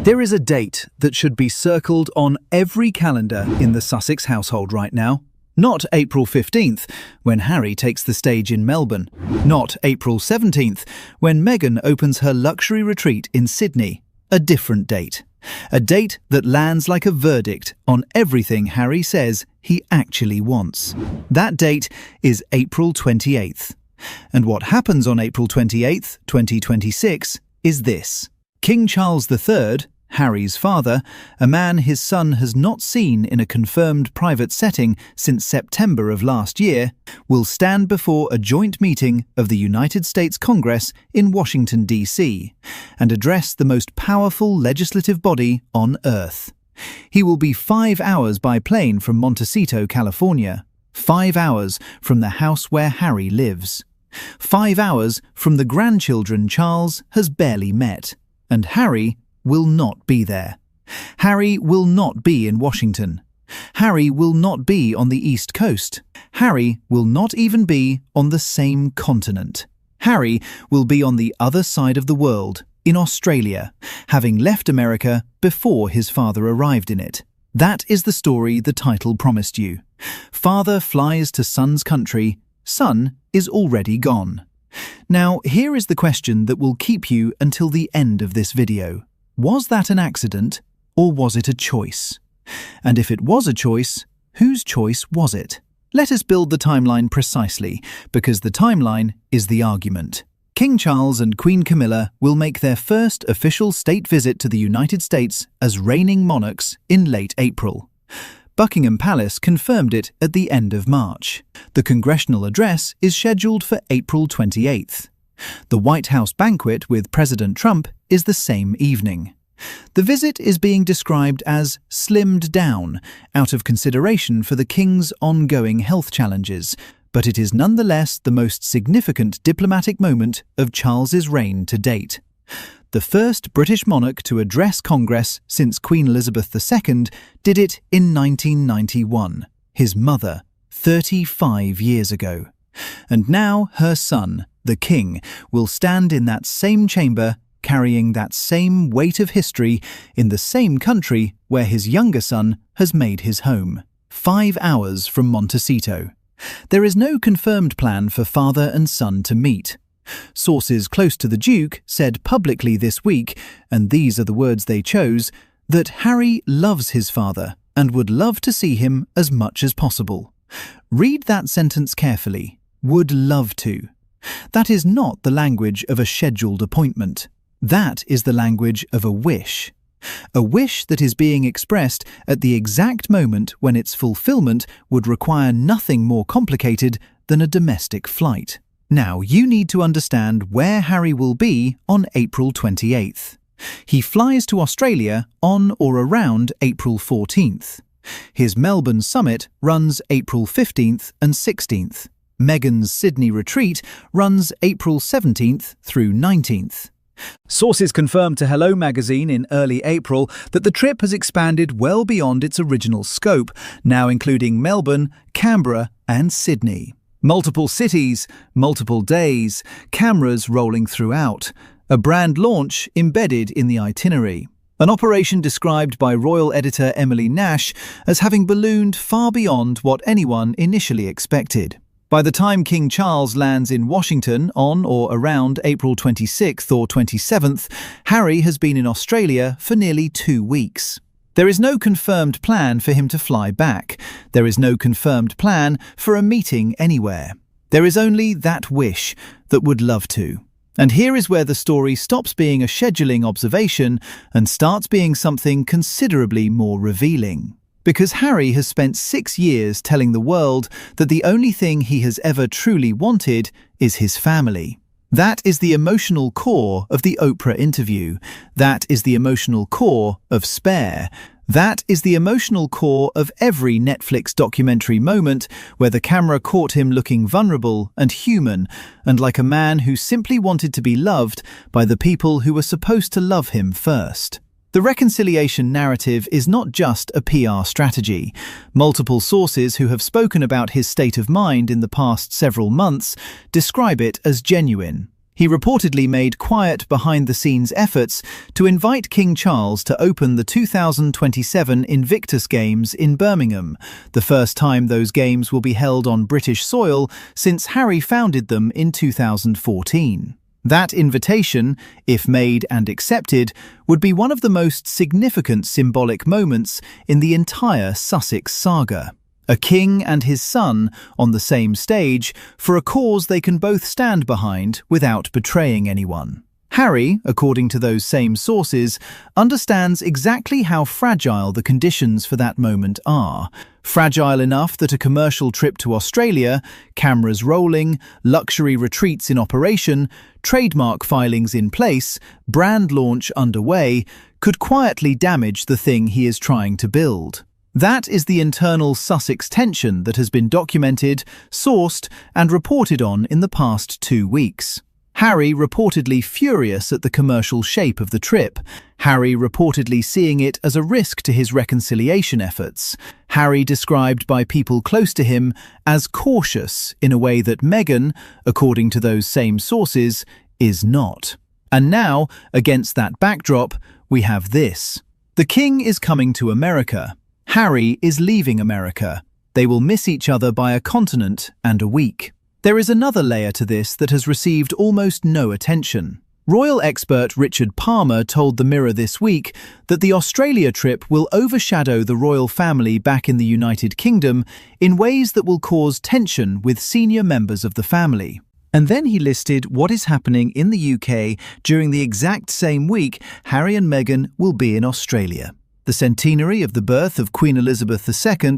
There is a date that should be circled on every calendar in the Sussex household right now. Not April 15th, when Harry takes the stage in Melbourne. Not April 17th, when Meghan opens her luxury retreat in Sydney. A different date. A date that lands like a verdict on everything Harry says he actually wants. That date is April 28th. And what happens on April 28th, 2026, is this. King Charles III, Harry's father, a man his son has not seen in a confirmed private setting since September of last year, will stand before a joint meeting of the United States Congress in Washington, D.C., and address the most powerful legislative body on Earth. He will be 5 hours by plane from Montecito, California, 5 hours from the house where Harry lives, 5 hours from the grandchildren Charles has barely met, and Harry will not be there. Harry will not be in Washington. Harry will not be on the East Coast. Harry will not even be on the same continent. Harry will be on the other side of the world, in Australia, having left America before his father arrived in it. That is the story the title promised you. Father flies to son's country. Son is already gone. Now, here is the question that will keep you until the end of this video. Was that an accident, or was it a choice? And if it was a choice, whose choice was it? Let us build the timeline precisely, because the timeline is the argument. King Charles and Queen Camilla will make their first official state visit to the United States as reigning monarchs in late April. Buckingham Palace confirmed it at the end of March. The congressional address is scheduled for April 28th. The White House banquet with President Trump is the same evening. The visit is being described as slimmed down, out of consideration for the king's ongoing health challenges, but it is nonetheless the most significant diplomatic moment of Charles's reign to date. The first British monarch to address Congress since Queen Elizabeth II did it in 1991, his mother, 35 years ago. And now her son, the king, will stand in that same chamber, carrying that same weight of history in the same country where his younger son has made his home, 5 hours from Montecito. There is no confirmed plan for father and son to meet. Sources close to the Duke said publicly this week, and these are the words they chose, that Harry loves his father and would love to see him as much as possible. Read that sentence carefully. Would love to. That is not the language of a scheduled appointment. That is the language of a wish. A wish that is being expressed at the exact moment when its fulfillment would require nothing more complicated than a domestic flight. Now, you need to understand where Harry will be on April 28th. He flies to Australia on or around April 14th. His Melbourne summit runs April 15th and 16th. Meghan's Sydney retreat runs April 17th through 19th. Sources confirmed to Hello magazine in early April that the trip has expanded well beyond its original scope, now including Melbourne, Canberra and Sydney. Multiple cities, multiple days, cameras rolling throughout. A brand launch embedded in the itinerary. An operation described by royal editor Emily Nash as having ballooned far beyond what anyone initially expected. By the time King Charles lands in Washington on or around April 26th or 27th, Harry has been in Australia for nearly 2 weeks. There is no confirmed plan for him to fly back. There is no confirmed plan for a meeting anywhere. There is only that wish that would love to. And here is where the story stops being a scheduling observation and starts being something considerably more revealing. Because Harry has spent 6 years telling the world that the only thing he has ever truly wanted is his family. That is the emotional core of the Oprah interview. That is the emotional core of Spare. That is the emotional core of every Netflix documentary moment where the camera caught him looking vulnerable and human and like a man who simply wanted to be loved by the people who were supposed to love him first. The reconciliation narrative is not just a PR strategy. Multiple sources who have spoken about his state of mind in the past several months describe it as genuine. He reportedly made quiet behind-the-scenes efforts to invite King Charles to open the 2027 Invictus Games in Birmingham, the first time those games will be held on British soil since Harry founded them in 2014. That invitation, if made and accepted, would be one of the most significant symbolic moments in the entire Sussex saga. A king and his son on the same stage for a cause they can both stand behind without betraying anyone. Harry, according to those same sources, understands exactly how fragile the conditions for that moment are. Fragile enough that a commercial trip to Australia, cameras rolling, luxury retreats in operation, trademark filings in place, brand launch underway, could quietly damage the thing he is trying to build. That is the internal Sussex tension that has been documented, sourced, and reported on in the past 2 weeks. Harry reportedly furious at the commercial shape of the trip. Harry reportedly seeing it as a risk to his reconciliation efforts. Harry described by people close to him as cautious in a way that Meghan, according to those same sources, is not. And now, against that backdrop, we have this. The king is coming to America. Harry is leaving America. They will miss each other by a continent and a week. There is another layer to this that has received almost no attention. Royal expert Richard Palmer told The Mirror this week that the Australia trip will overshadow the royal family back in the United Kingdom in ways that will cause tension with senior members of the family. And then he listed what is happening in the UK during the exact same week Harry and Meghan will be in Australia. The centenary of the birth of Queen Elizabeth II,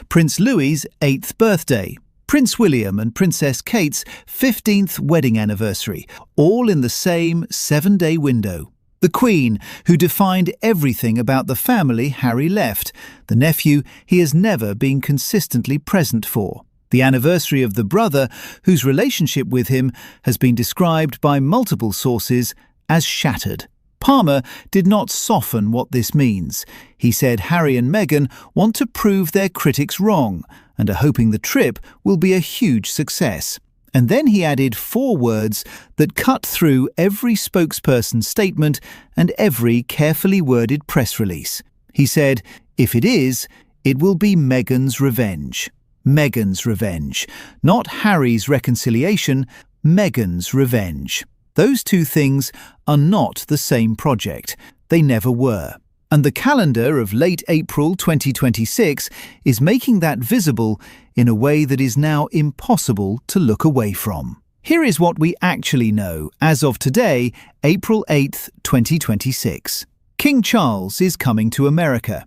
Prince Louis's 8th birthday, Prince William and Princess Kate's 15th wedding anniversary, all in the same 7-day window. The Queen, who defined everything about the family Harry left, the nephew he has never been consistently present for. The anniversary of the brother, whose relationship with him has been described by multiple sources as shattered. Palmer did not soften what this means. He said Harry and Meghan want to prove their critics wrong and are hoping the trip will be a huge success. And then he added 4 words that cut through every spokesperson's statement and every carefully worded press release. He said, if it is, it will be Meghan's revenge. Meghan's revenge. Not Harry's reconciliation, Meghan's revenge. Those two things are not the same project. They never were. And the calendar of late April 2026 is making that visible in a way that is now impossible to look away from. Here is what we actually know as of today, April 8th, 2026. King Charles is coming to America.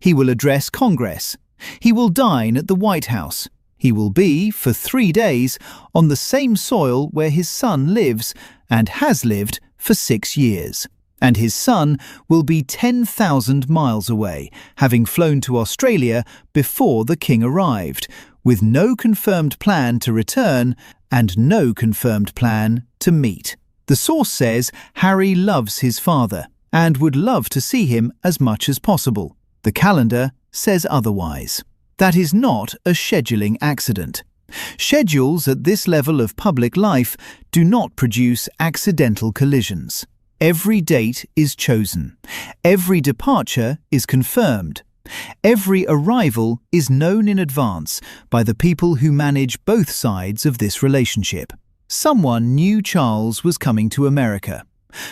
He will address Congress. He will dine at the White House. He will be, for 3 days, on the same soil where his son lives and has lived for 6 years. And his son will be 10,000 miles away, having flown to Australia before the king arrived, with no confirmed plan to return and no confirmed plan to meet. The source says Harry loves his father and would love to see him as much as possible. The calendar says otherwise. That is not a scheduling accident. Schedules at this level of public life do not produce accidental collisions. Every date is chosen. Every departure is confirmed. Every arrival is known in advance by the people who manage both sides of this relationship. Someone knew Charles was coming to America.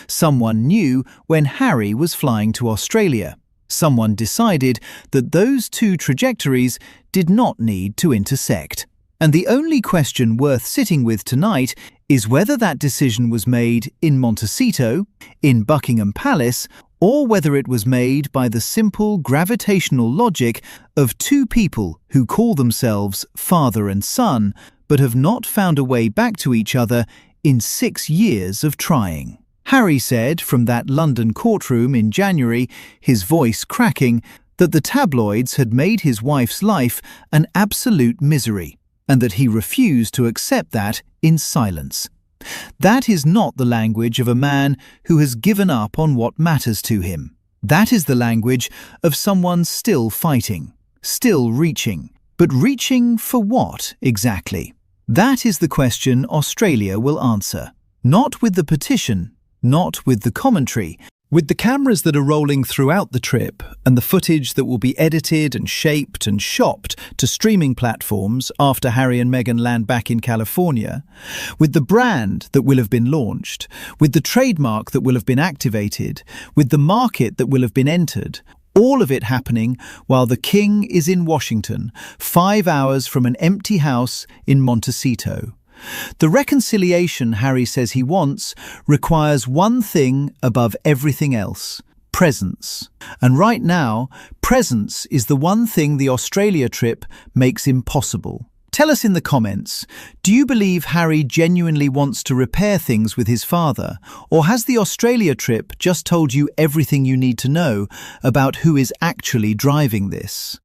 Someone knew when Harry was flying to Australia. Someone decided that those two trajectories did not need to intersect. And the only question worth sitting with tonight is whether that decision was made in Montecito, in Buckingham Palace, or whether it was made by the simple gravitational logic of two people who call themselves father and son, but have not found a way back to each other in 6 years of trying. Harry said from that London courtroom in January, his voice cracking, that the tabloids had made his wife's life an absolute misery, and that he refused to accept that in silence. That is not the language of a man who has given up on what matters to him. That is the language of someone still fighting, still reaching. But reaching for what exactly? That is the question Australia will answer. Not with the petition, not with the commentary. With the cameras that are rolling throughout the trip and the footage that will be edited and shaped and shopped to streaming platforms after Harry and Meghan land back in California, with the brand that will have been launched, with the trademark that will have been activated, with the market that will have been entered, all of it happening while the king is in Washington, 5 hours from an empty house in Montecito. The reconciliation Harry says he wants requires one thing above everything else: presence. And right now, presence is the one thing the Australia trip makes impossible. Tell us in the comments, do you believe Harry genuinely wants to repair things with his father, or has the Australia trip just told you everything you need to know about who is actually driving this?